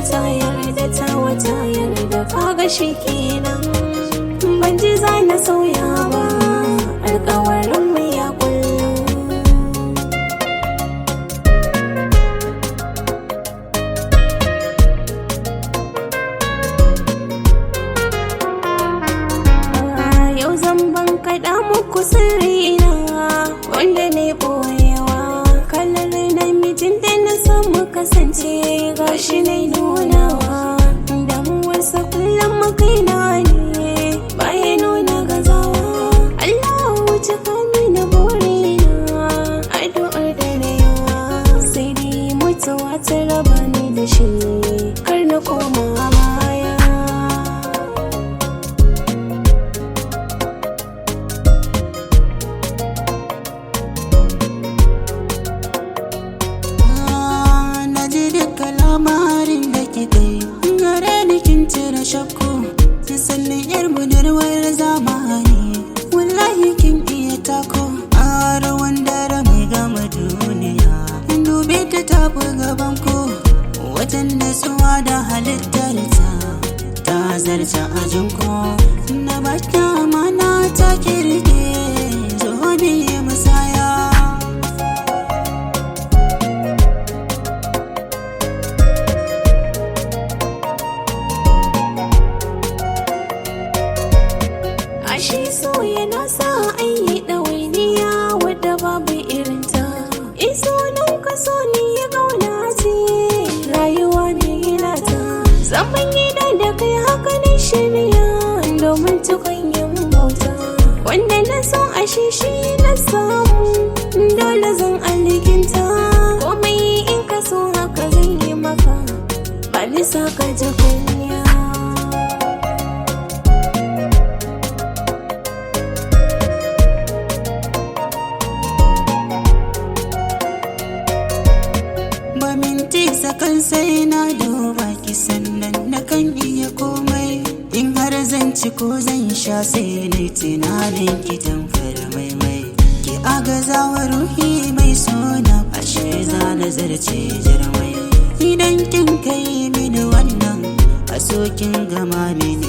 ta yarda ta wata yarda kaga shi kenan ban ji za na sauya ba alƙawarin mu ya kullu. Yau zan ban kaɗa muku sirrina wanda ne ɓoyewa kalar namijin da na san mu kasance gashi ne nunawa damuwarsa kullum makaina ne baya nuna gazawa. Allah wuce kami na burina addu'ar da na yawa sai dai mutuwa ta raba ni da shi kar na koma baya. Lamarin da kika yi gare ni kin cire shakku sannan yar budurwar zamani wallahi kin iya tako a rawan dare mai gama duniya dube ta tafi gaban ku wajen nutsuwa da halittarta ta zarta ajin ku na bata amana ta kirge zo ne musaya. Ashe so yana sa an yi ɗawainiya wadda babu irinta. In sunan ka so ni ya gauna ce rayuwa ne gina ta. Zaman gida da kai haka ne shirya domin tukun yin bauta. Wanda na so ashe shi na samu dole zan alkinta. Komai in ka so haka zan yi maka ba nisa ka ji kunya. Ba minti sakan sai na duba ki sannan na kan iya komai in har zan ci ko zan sha sai na tunanin ki tamfar maimai ki agazawa ruhi mai sona ashe za na zarce jarmai idan kin kai mini wannan a sokin gama mini